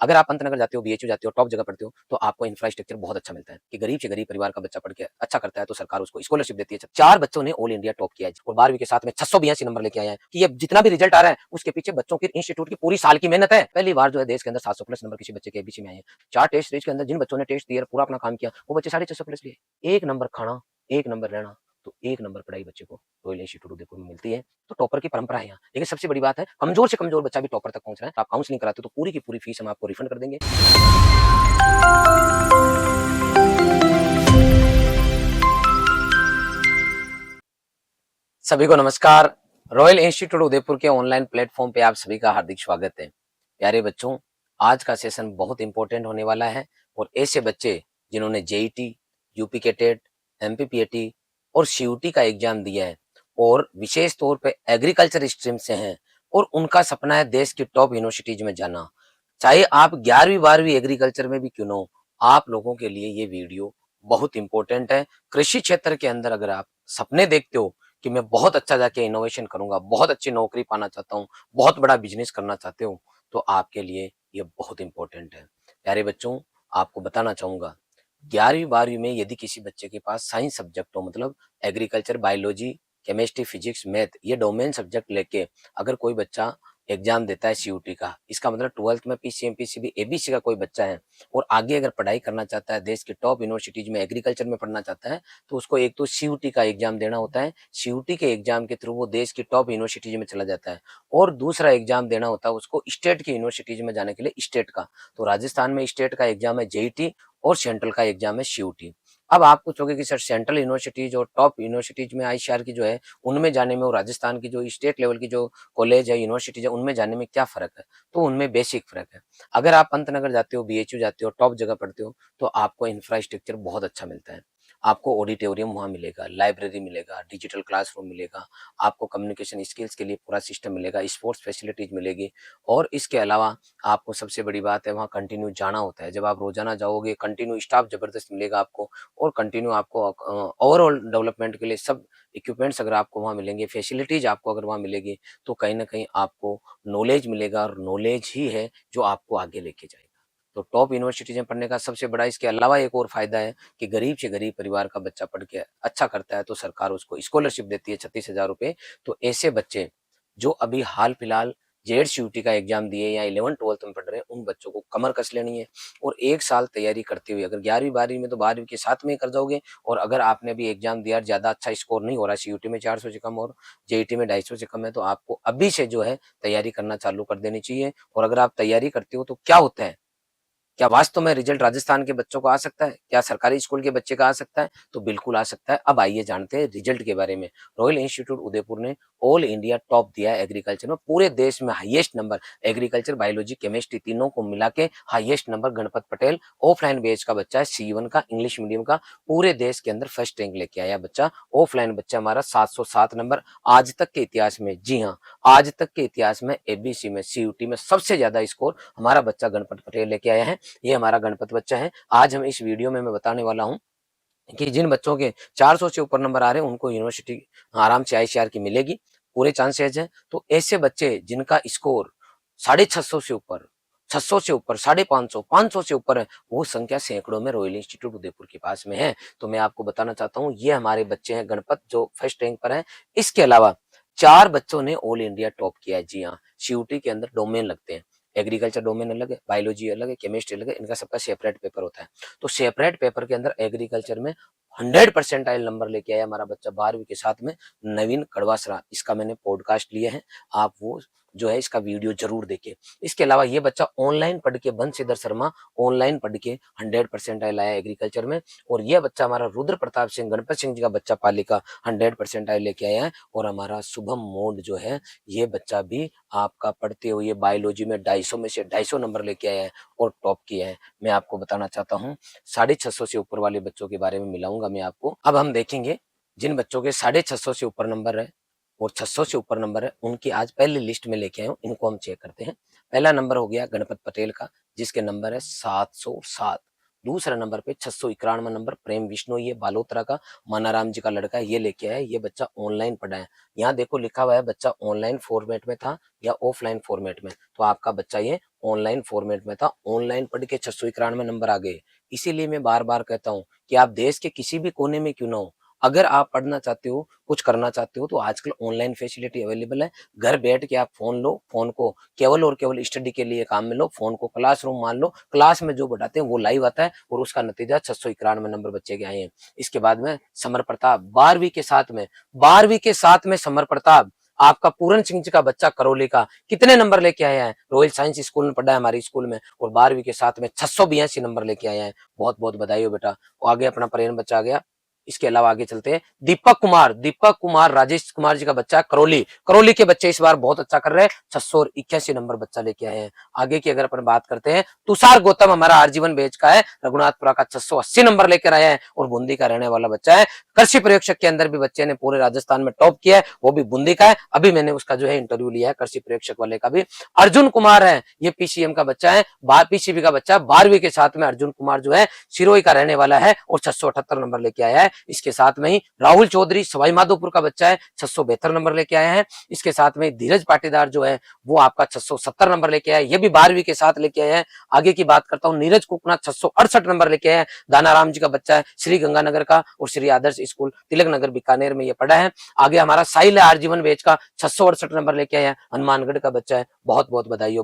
अगर आप पंतनगर जाते हो, बीएचयू जाते हो, टॉप जगह पढ़ते हो, तो आपको इंफ्रास्ट्रक्चर बहुत अच्छा मिलता है कि गरीब से गरीब परिवार का बच्चा पढ़ के अच्छा करता है तो सरकार उसको स्कॉलरशिप देती है। 4 बच्चों ने ऑल इंडिया टॉप किया है और 12वीं के साथ में 682 नंबर लेके आए हैं कि ये जितना भी रिजल्ट आ रहा है उसके पीछे बच्चों के इंस्टीट्यूट की पूरी साल की मेहनत है। पहली बार जो है देश के अंदर 700 प्लस नंबर किसी बच्चे के एबीसी में आए हैं। 4 टेस्ट सीरीज के अंदर जिन बच्चों ने टेस्ट दिया, पूरा अपना काम किया, वो बच्चे 650 प्लस लिए। 1 नंबर खाना, 1 नंबर रहना, तो 1 नंबर पढ़ाई बच्चे को रॉयल इंस्टीट्यूट उदयपुर में मिलती है। तो टॉपर की परंपरा है यहाँ। लेकिन सबसे बड़ी बात है, कमजोर से कमजोर बच्चा भी टॉपर तक पहुंच रहा है। आप काउंसलिंग कराते हो तो पूरी की पूरी फीस हम आपको रिफंड कर देंगे। सभी को नमस्कार। रॉयल इंस्टीट्यूट उदयपुर के ऑनलाइन प्लेटफॉर्म पे आप सभी का हार्दिक स्वागत है। प्यारे बच्चों, आज का सेशन बहुत इंपॉर्टेंट होने वाला है और ऐसे बच्चे जिन्होंने जेईटी, यूपी के टेट, एमपीपीएटी और सीयूटी का एग्जाम दिया है और विशेष तौर पे एग्रीकल्चर स्ट्रीम से हैं और उनका सपना है देश की टॉप यूनिवर्सिटीज में जाना, चाहे आप 11वीं 12वीं एग्रीकल्चर में भी क्यों ना हो, आप लोगों के लिए ये वीडियो बहुत इंपॉर्टेंट है। कृषि क्षेत्र के अंदर अगर आप सपने देखते हो कि मैं बहुत अच्छा जाके इनोवेशन करूंगा, बहुत अच्छी नौकरी पाना चाहता हूँ, बहुत बड़ा बिजनेस करना चाहते हो, तो आपके लिए ये बहुत इंपॉर्टेंट है। प्यारे बच्चों, आपको बताना चाहूंगा, 11वीं 12वीं में यदि किसी बच्चे के पास साइंस सब्जेक्ट हो, मतलब agriculture, biology, chemistry, physics, math, ये डोमेन सब्जेक्ट लेके अगर कोई बच्चा एग्जाम देता है सीयूटी का, इसका मतलब 12th में पीसीएम पीसीबी एबीसी का कोई बच्चा है और आगे अगर पढ़ाई करना चाहता है, देश के टॉप यूनिवर्सिटीज में एग्रीकल्चर में पढ़ना चाहता है, तो उसको एक तो सीयूटी का एग्जाम देना होता है। सीयूटी के एग्जाम के थ्रू वो देश की टॉप यूनिवर्सिटीज में चला जाता है और दूसरा एग्जाम देना होता है उसको स्टेट की यूनिवर्सिटीज में जाने के लिए, स्टेट का। तो राजस्थान में स्टेट का एग्जाम है जेईटी और सेंट्रल का एग्जाम है सीयूटी। अब आप पूछोगे कि सर सेंट्रल यूनिवर्सिटीज और टॉप यूनिवर्सिटीज में आईसीआर की जो है उनमें जाने में और राजस्थान की जो स्टेट लेवल की जो कॉलेज है, यूनिवर्सिटीज है, उनमें जाने में क्या फर्क है? तो उनमें बेसिक फर्क है। अगर आप पंतनगर जाते हो, बीएचयू जाते हो, टॉप जगह पढ़ते हो, तो आपको इंफ्रास्ट्रक्चर बहुत अच्छा मिलता है। आपको ऑडिटोरियम वहाँ मिलेगा, लाइब्रेरी मिलेगा, डिजिटल क्लासरूम मिलेगा, आपको कम्युनिकेशन स्किल्स के लिए पूरा सिस्टम मिलेगा, स्पोर्ट्स फैसिलिटीज मिलेगी और इसके अलावा आपको सबसे बड़ी बात है, वहाँ कंटिन्यू जाना होता है। जब आप रोजाना जाओगे, कंटिन्यू स्टाफ जबरदस्त मिलेगा आपको और कंटिन्यू आपको ओवरऑल डेवलपमेंट के लिए सब इक्विपमेंट्स अगर आपको वहाँ मिलेंगे, फैसिलिटीज आपको अगर वहाँ मिलेगी, तो कहीं ना कहीं आपको नॉलेज मिलेगा और नॉलेज ही है जो आपको आगे लेके जाएगा। तो टॉप यूनिवर्सिटीज में पढ़ने का सबसे बड़ा इसके अलावा एक और फायदा है कि गरीब से गरीब परिवार का बच्चा पढ़ के अच्छा करता है तो सरकार उसको स्कॉलरशिप देती है 36,000 रुपए। तो ऐसे बच्चे जो अभी हाल फिलहाल जेड सीयूटी का एग्जाम दिए या 11th 12th में पढ़ रहे हैं, उन बच्चों को कमर कस लेनी है और 1 साल तैयारी करते हुए, अगर 11वीं 12वीं में तो 12वीं के साथ में ही कर जाओगे और अगर आपने भी एग्जाम दिया, ज्यादा अच्छा स्कोर नहीं हो रहा, सीयूटी में 400 से कम और जेईटी में 250 से कम है, तो आपको अभी से जो है तैयारी करना चालू कर देनी चाहिए। और अगर आप तैयारी करते हो तो क्या होता है, क्या वास्तव में रिजल्ट राजस्थान के बच्चों को आ सकता है? क्या सरकारी स्कूल के बच्चे का आ सकता है? तो बिल्कुल आ सकता है। अब आइए जानते हैं रिजल्ट के बारे में। रॉयल इंस्टीट्यूट उदयपुर ने ऑल इंडिया टॉप दिया है एग्रीकल्चर में, पूरे देश में highest number, agriculture, biology, chemistry तीनों को मिला के highest number Ganpat Patel, offline batch का बच्चा है, C1 का, इंग्लिश मीडियम का, पूरे देश के अंदर फर्स्ट रैंक लेके आया बच्चा। ऑफलाइन बच्चा हमारा 707 नंबर आज तक के इतिहास में, जी हाँ, आज तक के इतिहास में एबीसी में, सीयूटी में सबसे ज्यादा स्कोर हमारा बच्चा गणपत पटेल लेके आया है। ये हमारा गणपत बच्चा है। आज हम इस वीडियो में मैं बताने वाला हूं कि जिन बच्चों के 400 से ऊपर नंबर आ रहे हैं उनको यूनिवर्सिटी आराम से आईसीआर की मिलेगी, पूरे चांसेज हैं। तो ऐसे बच्चे जिनका स्कोर 650 से ऊपर, 600 से ऊपर, 550, 500 से ऊपर है, वो संख्या सैकड़ों में रॉयल इंस्टीट्यूट उदयपुर के पास में है। तो मैं आपको बताना चाहता हूँ, ये हमारे बच्चे हैं गणपत जो फर्स्ट रैंक पर है। इसके अलावा 4 बच्चों ने ऑल इंडिया टॉप किया है। जी हाँ, सीयूटी के अंदर डोमेन लगते हैं, एग्रीकल्चर डोमेन अलग है, बायोलॉजी अलग है, केमिस्ट्री अलग है, इनका सबका सेपरेट पेपर होता है। तो सेपरेट पेपर के अंदर एग्रीकल्चर में 100% नंबर लेके आया हमारा बच्चा 12वीं के साथ में, नवीन कड़वासरा। इसका मैंने पॉडकास्ट लिया है, आप वो जो है इसका वीडियो जरूर देखें। इसके अलावा ये बच्चा ऑनलाइन पढ़ के, बंशीधर शर्मा ऑनलाइन पढ़ के 100% लाया एग्रीकल्चर में। और ये बच्चा हमारा रुद्र प्रताप सिंह, गणपत सिंह जी का बच्चा पालिका, 100% लेके आया है। और हमारा शुभम मोड जो है, ये बच्चा भी आपका पढ़ते हुए बायोलॉजी में 250 में से 250 नंबर लेके आया है और टॉप किया है। मैं आपको बताना चाहता हूँ, 650 से ऊपर वाले बच्चों के बारे में मिलाऊंगा मैं आपको। अब हम देखेंगे जिन बच्चों के 650 से ऊपर नंबर है और 600 से ऊपर नंबर है, उनकी आज पहली लिस्ट में लेके आए हूँ, इनको हम चेक करते हैं। पहला नंबर हो गया गणपत पटेल का, जिसके नंबर है 707। दूसरा नंबर पे 691 नंबर प्रेम विश्नोई, ये बालोतरा का मानाराम जी का लड़का है, ये लेके आया। ये बच्चा ऑनलाइन पढ़ा है। यहाँ देखो लिखा हुआ है बच्चा ऑनलाइन फॉर्मेट में था या ऑफलाइन फॉर्मेट में, तो आपका बच्चा ये ऑनलाइन फॉर्मेट में था। ऑनलाइन पढ़ के 691 नंबर आ गए। इसीलिए मैं बार बार कहता हूँ कि आप देश के किसी भी कोने में क्यों ना हो, अगर आप पढ़ना चाहते हो, कुछ करना चाहते हो, तो आजकल ऑनलाइन फैसिलिटी अवेलेबल है। घर बैठ के आप फोन लो, फोन को केवल और केवल स्टडी के लिए काम में लो, फोन को क्लासरूम मान लो, क्लास में जो बताते हैं वो लाइव आता है और उसका नतीजा 691 नंबर बच्चे के आए हैं। इसके बाद में समर प्रताप 12वीं के साथ में समर प्रताप आपका पूरन सिंह जी का बच्चा करौली का कितने नंबर लेके आया है, रॉयल साइंस स्कूल में पढ़ा है हमारी स्कूल में, और 12वीं के साथ में 682 नंबर लेके आया है। बहुत बहुत बधाई हो बेटा। आगे अपना प्रेरण बच्चा आ गया। इसके अलावा आगे चलते हैं, दीपक कुमार राजेश कुमार जी का बच्चा करौली के बच्चे इस बार बहुत अच्छा कर रहे हैं, 681 नंबर बच्चा लेके आए हैं। आगे की अगर अपन बात करते हैं, तुषार गौतम हमारा आजीवन बैच का है, रघुनाथपुरा का 680 नंबर लेकर आया है और बूंदी का रहने वाला बच्चा है। कृषि प्रयोगशक के अंदर भी बच्चे ने पूरे राजस्थान में टॉप किया है, वो भी बूंदी का है। अभी मैंने उसका जो है इंटरव्यू लिया है कृषि प्रयोगशक वाले का भी। अर्जुन कुमार है, ये पीसीएम का बच्चा है, पीसीबी का बच्चा, 12वीं के साथ में अर्जुन कुमार जो है सिरोही का रहने वाला है और 678 नंबर लेके आया है। इसके साथ में ही राहुल चौधरी सवाई माधोपुर का बच्चा है, 672 नंबर लेके आया है। इसके साथ में धीरज पाटीदार जो है वो आपका 670 नंबर लेके आया है, ये भी 12वीं के साथ लेके आया है। आगे की बात करता हूँ, नीरज कुकनाथ 668 नंबर लेके आया है, दानाराम जी का बच्चा है, श्री गंगानगर का और श्री आदर्श स्कूल तिलक नगर बीकानेर में ये पढ़ा है। आगे हमारा साहिल आरजीवन बैच का 668 नंबर लेके आया है, हनुमानगढ़ का बच्चा है। बहुत बहुत बधाई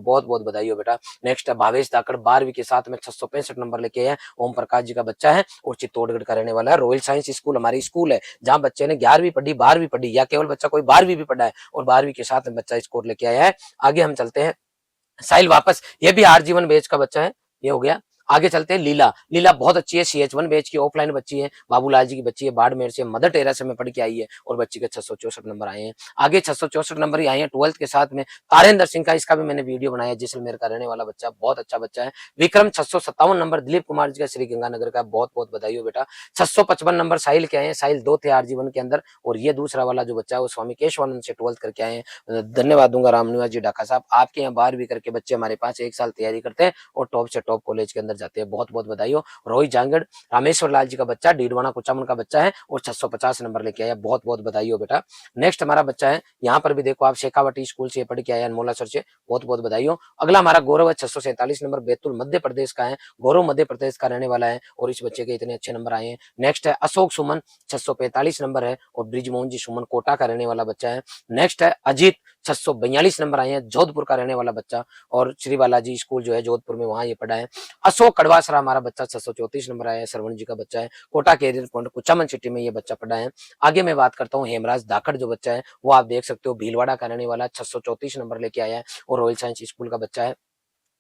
हो बेटा। नेक्स्ट है भावेश धाकड़, 12वीं के साथ में 665 नंबर लेके आया है, ओम प्रकाश जी का बच्चा है और चित्तौड़गढ़ का रहने वाला है। रॉयल साइंस स्कूल हमारी स्कूल है जहां बच्चे ने 11वीं पढ़ी, 12वीं पढ़ी, या केवल बच्चा कोई 12वीं भी पढ़ा है और 12वीं के साथ में बच्चा स्कोर लेके आया है। आगे हम चलते हैं, साहिल वापस, ये भी आरजीवन बैच का बच्चा है, ये हो गया। आगे चलते हैं, लीला बहुत अच्छी है, CH1 बैच की ऑफलाइन बच्ची है, बाबूलाल जी की बच्ची है, बाड़मेर से, मदर टेरेसा में पढ़ के आई है और बच्ची के 664 नंबर आए हैं। आगे 664 नंबर ही आए हैं 12th के साथ में तारेंद्र सिंह का, इसका भी मैंने वीडियो बनाया, जैसलमेर का रहने वाला बच्चा, बहुत अच्छा बच्चा है। विक्रम 657 नंबर दिलीप कुमार जी का श्री गंगानगर का, बहुत बहुत बधाई हो बेटा। 655 नंबर साहिल के आए हैं, साहिल 2 थे आरजीवन के अंदर और ये दूसरा वाला जो बच्चा है वो स्वामी केशवानंद से 12th करके आए हैं। धन्यवाद दूंगा रामनिवास जी ढाका साहब, आपके यहाँ 12वीं करके बच्चे हमारे पास 1 साल तैयारी करते हैं और टॉप से टॉप कॉलेज के अंदर जाते हैं। बहुत बहुत बधाई हो। रोहित जांगड़ रामेश्वर लाल जी का बच्चा, डीडवाना कुचामन का बच्चा है और 650 नंबर लेके आया, बहुत बहुत बधाई हो बेटा। नेक्स्ट हमारा बच्चा है, यहाँ पर भी देखो आप, शेखावटी स्कूल से पढ़ के आया अनमोला सर से, बहुत बहुत बधाई हो। अगला हमारा गौरव है, 647 नंबर, बैतूल मध्य प्रदेश का है, गौरव मध्य प्रदेश का रहने वाला है और इस बच्चे के इतने अच्छे नंबर आए हैं। नेक्स्ट है अशोक सुमन, 645 नंबर है और ब्रिजमोहन जी सुमन कोटा का रहने वाला बच्चा है। नेक्स्ट है अजीत, 642 नंबर आए हैं, जोधपुर का रहने वाला बच्चा और श्री बालाजी स्कूल जो है जोधपुर में, वहां ये पढ़ा है। अशोक कड़वासरा हमारा बच्चा, 634 नंबर आया है, सरवण जी का बच्चा है, Kota career point Kuchaman city में ये बच्चा पढ़ा है। आगे मैं बात करता हूँ, हेमराज धाकड़ जो बच्चा है वो आप देख सकते हो, भीलवाड़ा का रहने वाला, 634 नंबर लेके आया है और रॉयल साइंस स्कूल का बच्चा है।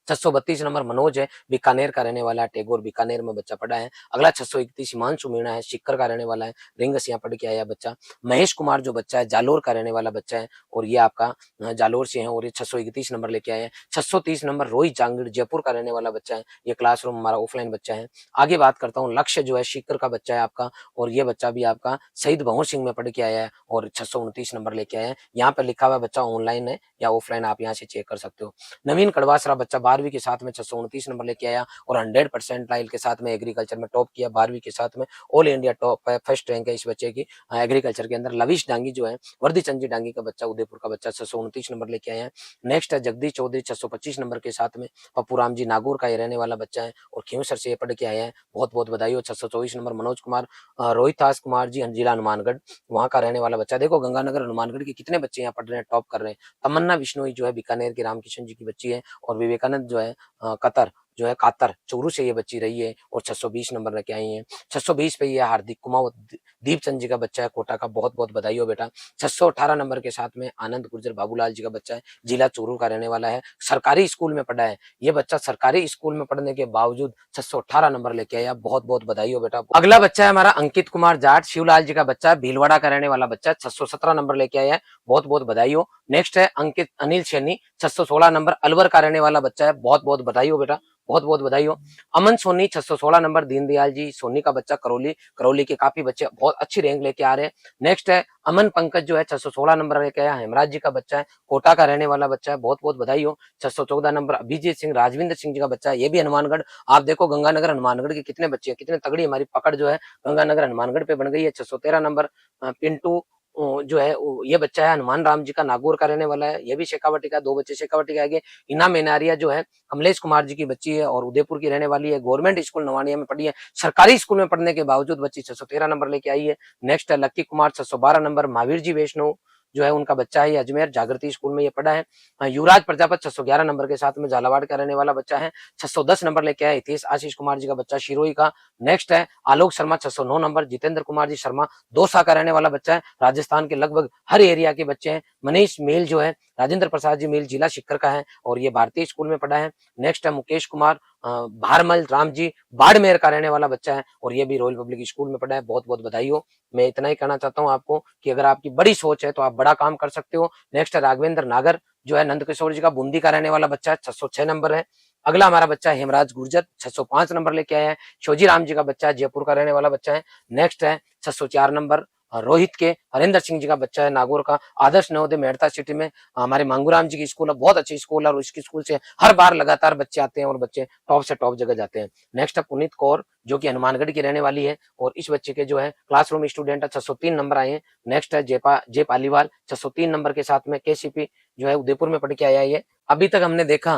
632 नंबर मनोज है, बीकानेर का रहने वाला है, टैगोर बीकानेर में बच्चा पढ़ा है। अगला 631 हिमांशु मीणा है, सिक्कर का रहने वाला है, रिंगस पढ़ के आया बच्चा। महेश कुमार जो बच्चा है जालोर का रहने वाला बच्चा है और ये आपका जालोर से है और ये 631 नंबर लेके आए हैं। 630 नंबर रोहित जांगड़, जयपुर का रहने वाला बच्चा है, ये क्लासरूम हमारा ऑफलाइन बच्चा है। आगे बात करता हूँ, लक्ष्य जो है सिक्कर का बच्चा है आपका और ये बच्चा भी आपका शहीद भंवर सिंह में पढ़ के आया है और 629 नंबर लेके आया है। यहाँ पे लिखा हुआ बच्चा ऑनलाइन है या ऑफलाइन, आप यहाँ से चेक कर सकते हो। नवीन कड़वासरा बच्चा 12वीं के साथ में 629 नंबर लेके आया और 100% लाइल के साथ में एग्रीकल्चर में टॉप किया, 12वीं के साथ में ऑल इंडिया टॉप है, फर्स्ट रैंक है इस बच्चे की एग्रीकल्चर के अंदर। लविश डांगी जो है, वर्दी चंदी डांगी का बच्चा, उदयपुर का बच्चा, 629 नंबर लेके आया है। नेक्स्ट है जगदीश चौधरी, 625 नंबर के साथ में, पप्पू राम जी नागौर का ये रहने वाला बच्चा है और खींवसर से ये पढ़ के आया है, बहुत बहुत बधाई हो। 624 नंबर मनोज कुमार, रोहितास कुमार जी, जिला हनुमानगढ़, वहां का रहने वाला बच्चा। देखो गंगानगर हनुमानगढ़ के कितने बच्चे यहाँ पढ़ रहे हैं, टॉप कर रहे हैं। तमन्ना बिश्नोई जो है बीकानेर के रामकिशन जी की बच्ची है और विवेकानंद जो है कतर जो है कातर चोरू से ये बच्ची रही है और 620 नंबर लेके आई है। 620 पे ये हार्दिक कुमावत दीपचंद जी का बच्चा है, कोटा का, बहुत बहुत बधाई हो बेटा। 618 नंबर के साथ में आनंद गुर्जर बाबूलाल जी का बच्चा है, जिला चोरू का रहने वाला है, सरकारी स्कूल में पढ़ा है ये बच्चा, सरकारी स्कूल में पढ़ने के बावजूद 618 नंबर लेके आया, बहुत बहुत बधाई हो बेटा। अगला बच्चा है हमारा अंकित कुमार जाट, शिवलाल जी का बच्चा है, भीलवाड़ा का रहने वाला बच्चा, 617 नंबर लेके आया है, बहुत बहुत बधाई हो। नेक्स्ट है अंकित अनिल सैनी, 616 नंबर, अलवर का रहने वाला बच्चा है, बहुत बहुत बधाई हो बेटा, बहुत बहुत बधाई हो। अमन सोनी 616 नंबर, दीनदयाल जी सोनी का बच्चा करौली के काफी बच्चे बहुत अच्छी रैंक लेके आ रहे हैं। नेक्स्ट है अमन पंकज जो है 616 नंबर लेके आया, हेमराज जी का बच्चा है, कोटा का रहने वाला बच्चा है, बहुत बहुत बधाई हो। 614 नंबर अभिजीत सिंह राजविंदर सिंह जी का बच्चा है, ये भी हनुमानगढ़। आप देखो गंगानगर हनुमानगढ़ के कितने बच्चे हैं, कितने तगड़ी हमारी पकड़ जो है गंगानगर हनुमानगढ़ पे बन गई है। 613 नंबर पिंटू जो है ये बच्चा है हनुमान राम जी का, नागौर का रहने वाला है, ये भी शेखावटी का, 2 बच्चे शेखावटी के आगे। इना मेनारिया जो है कमलेश कुमार जी की बच्ची है और उदयपुर की रहने वाली है, गवर्नमेंट स्कूल नवानिया में पढ़ी है, सरकारी स्कूल में पढ़ने के बावजूद बच्ची 613 नंबर लेके आई है। नेक्स्ट है लक्की कुमार 612 नंबर, महावीर जी वैष्णव जो है उनका बच्चा है, ये अजमेर जागृति स्कूल में ये पढ़ा है। युवराज प्रजापत 611 नंबर के साथ में झालावाड़ का रहने वाला बच्चा है, 610 नंबर लेके आया हितेश आशीष कुमार जी का बच्चा शिरोई का। नेक्स्ट है आलोक शर्मा 609 नंबर, जितेंद्र कुमार जी शर्मा दौसा का रहने वाला बच्चा है, राजस्थान के लगभग हर एरिया के बच्चे हैं। मनीष मेल जो है राजेंद्र प्रसाद जी मेल जिला शिक्कर का है और ये भारतीय स्कूल में पढ़ा है। नेक्स्ट है मुकेश कुमार भारमल राम जी बाड़मेर का रहने वाला बच्चा है और ये भी रॉयल पब्लिक स्कूल में पढ़ा है, बहुत बहुत बधाई हो। मैं इतना ही कहना चाहता हूँ आपको कि अगर आपकी बड़ी सोच है तो आप बड़ा काम कर सकते हो। नेक्स्ट है राघवेंद्र नागर जो है नंदकिशोर जी का बूंदी का रहने वाला बच्चा है, 606 नंबर है। अगला हमारा बच्चा है हेमराज गुर्जर 605 नंबर लेके आया है, शिवजी राम जी का बच्चा है, जयपुर का रहने वाला बच्चा है। नेक्स्ट है 604 नंबर रोहित के हरिंदर सिंह जी का बच्चा है, नागौर का, आदर्श नवोदय मेड़ता सिटी में हमारे मांगूराम जी की स्कूल है, बहुत अच्छी स्कूल है और इसकी स्कूल से हर बार लगातार बच्चे आते हैं और बच्चे टॉप से टॉप जगह जाते हैं। नेक्स्ट है पुनीत कौर जो कि हनुमानगढ़ की रहने वाली है और इस बच्चे के जो है क्लासरूम स्टूडेंट है, 603 नंबर आए हैं। नेक्स्ट है जय पालीवाल 603 नंबर के साथ में, केसीपी जो है उदयपुर में पढ़ के आया है। अभी तक हमने देखा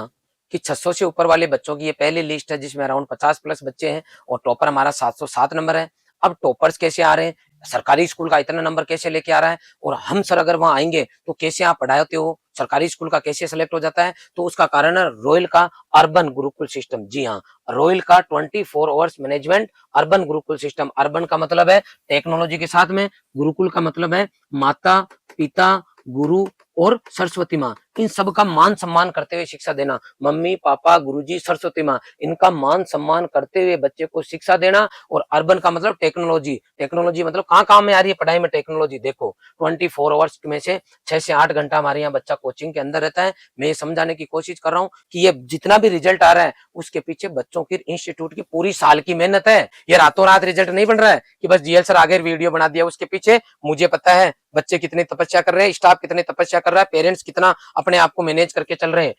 कि 600 से ऊपर वाले बच्चों की ये पहली लिस्ट है जिसमें अराउंड 50 प्लस बच्चे हैं और टॉपर हमारा 707 नंबर है। अब टॉपर्स कैसे आ रहे हैं, सरकारी स्कूल का इतना नंबर कैसे लेके आ रहा है, और हम सर अगर वहां आएंगे तो कैसे आप पढ़ाते हो, सरकारी स्कूल का कैसे सेलेक्ट हो जाता है, तो उसका कारण है रॉयल का अर्बन गुरुकुल सिस्टम। जी हाँ, रॉयल का 24 hours management urban Gurukul system. Urban का मतलब है टेक्नोलॉजी के साथ में, गुरुकुल का मतलब है माता पिता गुरु और सरस्वती माँ, इन सब का मान सम्मान करते हुए शिक्षा देना। मम्मी पापा गुरुजी सरस्वती माँ, इनका मान सम्मान करते हुए बच्चे को शिक्षा देना। और अर्बन का मतलब टेक्नोलॉजी, टेक्नोलॉजी मतलब कहाँ काम में आ रही है पढ़ाई में टेक्नोलॉजी। देखो 24 आवर्स में से 6 से 8 घंटा हमारे यहाँ बच्चा कोचिंग के अंदर रहता है। मैं ये समझाने की कोशिश कर रहा हूँ कि ये जितना भी रिजल्ट आ रहा है उसके पीछे बच्चों की इंस्टीट्यूट की पूरी साल की मेहनत है। ये रातों रात रिजल्ट नहीं बन रहा है कि बस जीएल सर आगे वीडियो बना दिया, उसके पीछे मुझे पता है बच्चे कितनी तपस्या कर रहे हैं, स्टाफ कितनी तपस्या कर रहा है, पेरेंट्स कितना अपने आप को मैनेज करके चल रहे हैं।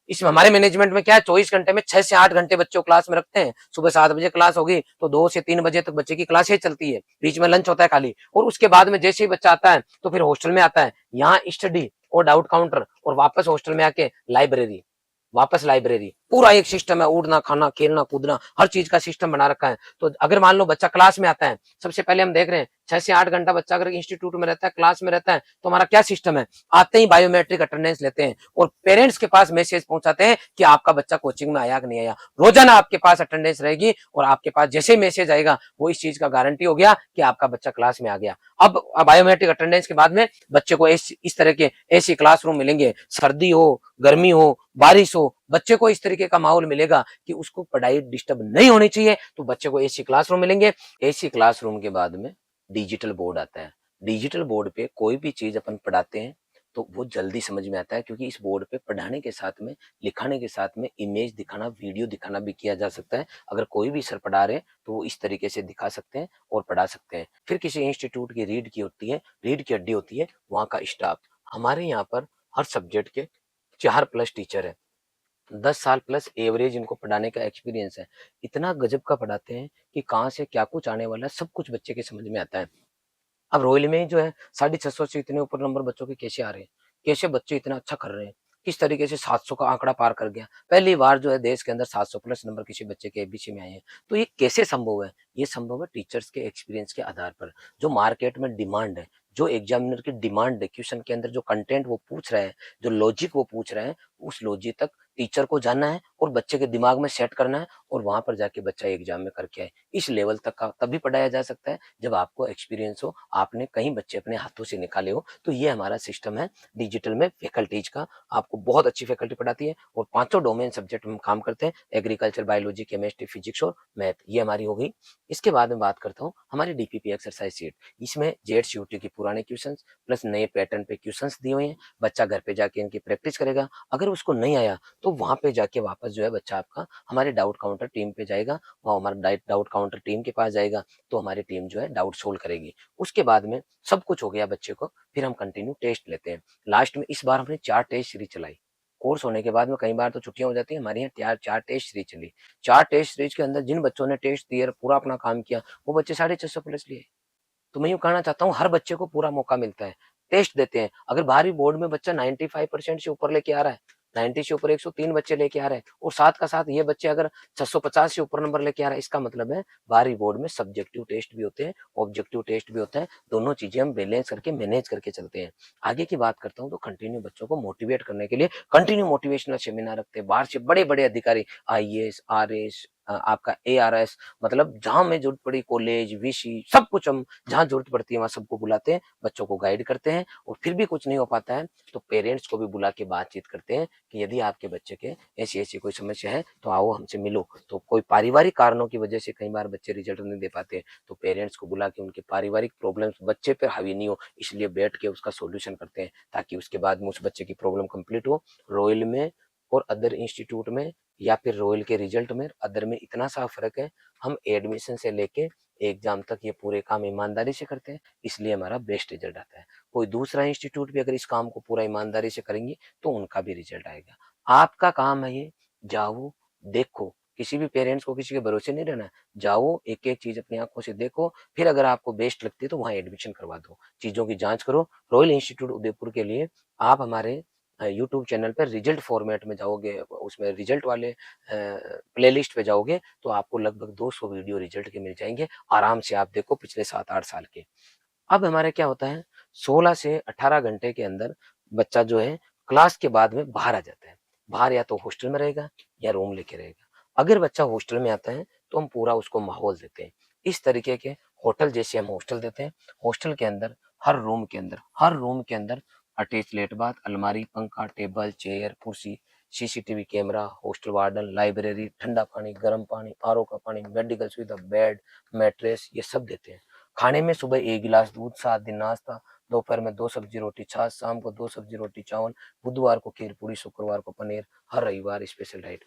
इसमें हमारे मैनेजमेंट में क्या है, 24 घंटे में 6 से 8 घंटे बच्चों को क्लास में रखते हैं। सुबह 7 बजे क्लास होगी तो 2 से 3 बजे तक बच्चे की क्लास ही चलती है, बीच में लंच होता है खाली, और उसके बाद में जैसे ही बच्चा आता है तो फिर हॉस्टल में आता है, यहाँ स्टडी और डाउट काउंटर, और वापस हॉस्टल में आके लाइब्रेरी, वापस लाइब्रेरी, पूरा एक सिस्टम है, उड़ना खाना खेलना कूदना हर चीज का सिस्टम बना रखा है। तो अगर मान लो बच्चा क्लास में आता है, सबसे पहले हम देख रहे हैं 6 से 8 घंटा बच्चा अगर इंस्टीट्यूट में रहता है, क्लास में रहता है, तो हमारा क्या सिस्टम है, आते ही बायोमेट्रिक अटेंडेंस लेते हैं और पेरेंट्स के पास मैसेज पहुंचाते हैं कि आपका बच्चा कोचिंग में आया कि नहीं आया। रोजाना आपके पास अटेंडेंस रहेगी और आपके पास जैसे ही मैसेज आएगा वो इस चीज का गारंटी हो गया कि आपका बच्चा क्लास में आ गया। अब बायोमेट्रिक अटेंडेंस के बाद में बच्चे को इस तरह के ऐसी क्लासरूम मिलेंगे, सर्दी हो गर्मी हो बारिश हो, बच्चे को इस तरीके का माहौल मिलेगा कि उसको पढ़ाई डिस्टर्ब नहीं होनी चाहिए, तो बच्चे को एसी क्लासरूम मिलेंगे। एसी क्लासरूम के बाद में डिजिटल बोर्ड आता है। डिजिटल बोर्ड पे कोई भी चीज अपन पढ़ाते हैं तो वो जल्दी समझ में आता है, क्योंकि इस बोर्ड पे पढ़ाने के साथ में लिखाने के साथ में इमेज दिखाना वीडियो दिखाना भी किया जा सकता है। अगर कोई भी सर पढ़ा रहे तो वो इस तरीके से दिखा सकते हैं और पढ़ा सकते हैं। फिर किसी इंस्टीट्यूट की रीढ़ की होती है, रीढ़ की हड्डी होती है वहां का स्टाफ। हमारे यहाँ पर हर सब्जेक्ट के 4 प्लस टीचर है, 10 साल प्लस एवरेज इनको पढ़ाने का एक्सपीरियंस है। इतना गजब का पढ़ाते हैं कि कहाँ से क्या कुछ आने वाला है सब कुछ बच्चे के समझ में आता है। अब रॉयल में जो है 650 से इतने ऊपर नंबर बच्चों के कैसे आ रहे हैं, कैसे बच्चे इतना अच्छा कर रहे हैं, किस तरीके से 700 का आंकड़ा पार कर गया। पहली बार जो है देश के अंदर 700 प्लस नंबर किसी बच्चे के एबीसी में आए हैं। तो ये कैसे संभव है, ये संभव है टीचर्स के एक्सपीरियंस के आधार पर। जो मार्केट में डिमांड है, जो एग्जामिनर की डिमांड है, क्वेश्चन के अंदर जो कंटेंट वो पूछ रहे हैं, जो लॉजिक वो पूछ रहे हैं, उस लॉजिक तक टीचर को जानना है और बच्चे के दिमाग में सेट करना है और वहां पर जाके बच्चा एग्जाम में करके आए। इस लेवल तक का तभी पढ़ाया जा सकता है जब आपको एक्सपीरियंस हो, आपने कहीं बच्चे अपने हाथों से निकाले हो। तो ये हमारा सिस्टम है डिजिटल में फैकल्टीज का। आपको बहुत अच्छी फैकल्टी पढ़ाती है और 5 डोमेन सब्जेक्ट में काम करते हैं, एग्रीकल्चर बायोलॉजी केमिस्ट्री फिजिक्स और मैथ, ये हमारी हो गई। इसके बाद में बात करता हूँ हमारी डीपीपी एक्सरसाइज सीट। इसमें जेड सीयूटी के पुराने क्वेश्चन प्लस नए पैटर्न पे क्वेश्चन दिए हुए हैं। बच्चा घर पे जाके इनकी प्रैक्टिस करेगा, अगर उसको नहीं आया तो वहां पे जाके वापस जो है बच्चा आपका हमारे डाउट काउंटर टीम पे जाएगा, वहाँ हमारा डाउट काउंटर टीम के पास जाएगा, तो हमारी टीम जो है डाउट सोल्व करेगी। उसके बाद में सब कुछ हो गया बच्चे को, फिर हम कंटिन्यू टेस्ट लेते हैं। लास्ट में इस बार हमने 4 टेस्ट सीरीज चलाई। कोर्स होने के बाद में कई बार तो छुट्टियाँ हो जाती है, हमारे यहाँ 4 टेस्ट सीरीज चली। 4 टेस्ट सीरीज के अंदर जिन बच्चों ने टेस्ट दिए, पूरा अपना काम किया, वो बच्चे 650 प्लस लिए। तो मैं यूँ कहना चाहता हूँ, हर बच्चे को पूरा मौका मिलता है। टेस्ट देते हैं, अगर बाहरी बोर्ड में बच्चा 95% से ऊपर लेके आ रहा है, 90 से ऊपर 103 बच्चे लेके आ रहे हैं, और साथ का साथ ये बच्चे अगर 650 से ऊपर नंबर लेके आ रहा है, इसका मतलब है बाहरी बोर्ड में सब्जेक्टिव टेस्ट भी होते हैं, ऑब्जेक्टिव टेस्ट भी होते हैं। दोनों चीजें हम बैलेंस करके मैनेज करके चलते हैं। आगे की बात करता हूँ तो कंटिन्यू बच्चों को मोटिवेट करने के लिए कंटिन्यू मोटिवेशनल सेमिनार रखते हैं। बाहर से बड़े बड़े अधिकारी, आईएएस, आरएस, आपका एआरएस, मतलब जहां में जरूरत पड़ी, कॉलेज, वीसी, सब कुछ हम जहां जरूरत पड़ती है वहां सबको बुलाते हैं, बच्चों को गाइड करते हैं। और फिर भी कुछ नहीं हो पाता है तो पेरेंट्स को भी बुला के बातचीत करते हैं कि यदि आपके बच्चे के ऐसी ऐसी कोई समस्या है तो आओ हमसे मिलो। तो कोई पारिवारिक कारणों की वजह से कई बार बच्चे रिजल्ट नहीं दे पाते, तो पेरेंट्स को बुला के उनके पारिवारिक प्रॉब्लम्स बच्चे पर हावी नहीं हो, इसलिए बैठ के उसका सोल्यूशन करते हैं, ताकि उसके बाद में उस बच्चे की प्रॉब्लम कंप्लीट हो। रॉयल में और अदर इंस्टीट्यूट में या फिर रॉयल के रिजल्ट में अदर में इतना सा फर्क है, हम एडमिशन से लेके एग्जाम तक ये पूरे काम ईमानदारी से करते हैं, इसलिए हमारा बेस्ट रिजल्ट आता है। कोई दूसरा इंस्टीट्यूट भी अगर इस काम को पूरा ईमानदारी से करेंगे तो उनका भी रिजल्ट आएगा। आपका काम है ये, जाओ देखो, किसी भी पेरेंट्स को किसी के भरोसे नहीं रहना। जाओ, एक एक चीज अपनी आंखों से देखो, फिर अगर आपको बेस्ट लगती है तो वहां एडमिशन करवा दो, चीजों की जांच करो। रॉयल इंस्टीट्यूट उदयपुर के लिए आप हमारे यूट्यूब चैनल पर रिजल्ट फॉर्मेट में जाओगे, उसमें रिजल्ट वाले प्लेलिस्ट पे जाओगे तो आपको लगभग 200 वीडियो रिजल्ट के मिल जाएंगे। आराम से आप देखो पिछले 7-8 साल के। अब हमारे क्या होता है, 16 से 18 घंटे के अंदर बच्चा जो है क्लास के बाद में बाहर आ जाता है। बाहर या तो हॉस्टल में रहेगा या रूम लेके रहेगा। अगर बच्चा हॉस्टल में आता है तो हम पूरा उसको माहौल देते हैं, इस तरीके के होटल जैसे हम हॉस्टल देते हैं। हॉस्टल के अंदर हर रूम के अंदर अटैच लेट बाथ, अलमारी, पंखा, टेबल, चेयर, कुर्सी, CCTV camera, hostel warden, library, ठंडा पानी, गर्म पानी, आरओ का पानी, मेडिकल सुविधा, बेड, मैट्रेस, ये सब देते हैं। खाने में सुबह 1 गिलास दूध, 7 दिन नाश्ता, दोपहर में 2 सब्जी रोटी छाछ, शाम को 2 सब्जी रोटी चावल, बुधवार को खीर पूरी, शुक्रवार को पनीर, हर रविवार स्पेशल डाइट।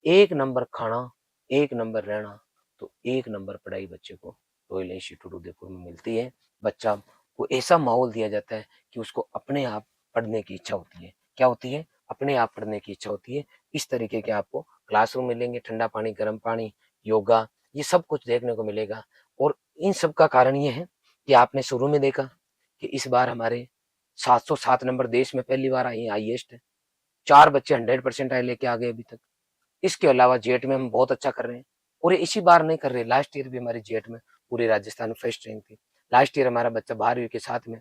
एक नंबर खाना, एक नंबर रहना, तो एक नंबर पढ़ाई बच्चे को रॉयल इंस्टीट्यूट उदयपुर में मिलती है। बच्चा को ऐसा माहौल दिया जाता है कि उसको अपने आप पढ़ने की इच्छा होती है। क्या होती है? अपने आप पढ़ने की इच्छा होती है। इस तरीके के आपको क्लासरूम मिलेंगे, ठंडा पानी, गर्म पानी, योगा, ये सब कुछ देखने को मिलेगा। और इन सब का कारण ये है कि आपने शुरू में देखा कि इस बार हमारे 707 नंबर देश में पहली बार आए हैं, हाईएस्ट है। 4 बच्चे 100% आए लेके आ गए अभी तक। इसके अलावा जेट में हम बहुत अच्छा कर रहे हैं, और ये इसी बार नहीं कर रहे, लास्ट ईयर भी हमारी जेट में पूरे राजस्थान में फर्स्ट रैंक थी। लास्ट ईयर हमारा बच्चा 12वीं के साथ में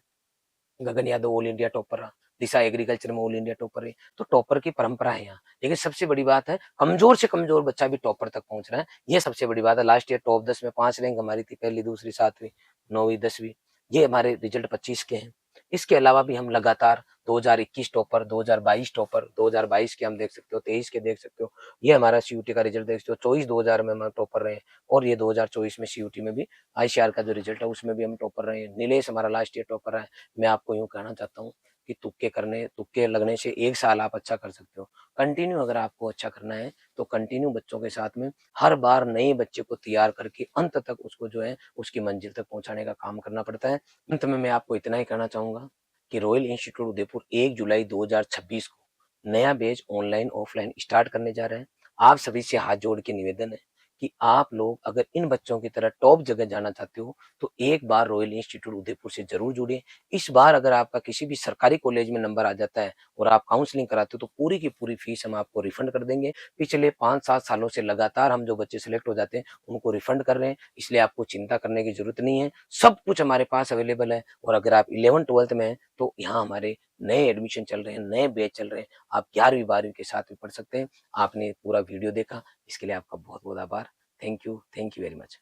गगन यादव ऑल इंडिया टॉपर रहा, दिशा एग्रीकल्चर में ऑल इंडिया टॉपर रही। तो टॉपर की परंपरा है यहाँ। लेकिन सबसे बड़ी बात है, कमजोर से कमजोर बच्चा भी टॉपर तक पहुंच रहा है, ये सबसे बड़ी बात है। लास्ट ईयर टॉप 10 में 5 रैंक हमारी थी, पहली, दूसरी, 7वीं, 9वीं, 10वीं। ये हमारे रिजल्ट 25 के हैं। इसके अलावा भी हम लगातार 2021 टॉपर, 2022 टॉपर, 2022 के हम देख सकते हो, 23 के देख सकते हो, ये हमारा सीयूटी का रिजल्ट देख सकते हो। 24 2000 में हम टॉपर रहे, और ये 2024 में सीयूटी में भी आईसीआर का जो रिजल्ट है उसमें भी हम टॉपर रहे। नीलेश हमारा लास्ट ईयर टॉपर रहा है। मैं आपको यूं कहना चाहता हूँ कि तुक्के लगने से 1 साल आप अच्छा कर सकते हो। कंटिन्यू अगर आपको अच्छा करना है तो कंटिन्यू बच्चों के साथ में हर बार नए बच्चे को तैयार करके अंत तक उसको जो है उसकी मंजिल तक पहुंचाने का काम करना पड़ता है। अंत में मैं आपको इतना ही कहना चाहूंगा कि रॉयल इंस्टीट्यूट उदयपुर 1 जुलाई 2026 को नया बैच ऑनलाइन ऑफलाइन स्टार्ट करने जा रहे हैं। आप सभी से हाथ जोड़ के निवेदन है कि आप लोग अगर इन बच्चों की तरह टॉप जगह जाना चाहते हो तो एक बार रॉयल इंस्टीट्यूट उदयपुर से जरूर जुड़िए। इस बार अगर आपका किसी भी सरकारी कॉलेज में नंबर आ जाता है और आप काउंसलिंग कराते हो तो पूरी की पूरी फीस हम आपको रिफंड कर देंगे। पिछले 5-7 सालों से लगातार हम जो बच्चे सिलेक्ट हो जाते हैं उनको रिफंड कर रहे हैं, इसलिए आपको चिंता करने की जरूरत नहीं है। सब कुछ हमारे पास अवेलेबल है। और अगर आप 11th-12th में हैं तो यहाँ हमारे नए एडमिशन चल रहे हैं, नए बैच चल रहे हैं। आप 11वीं 12वीं के साथ भी पढ़ सकते हैं। आपने पूरा वीडियो देखा, इसके लिए आपका बहुत बहुत आभार। Thank you very much.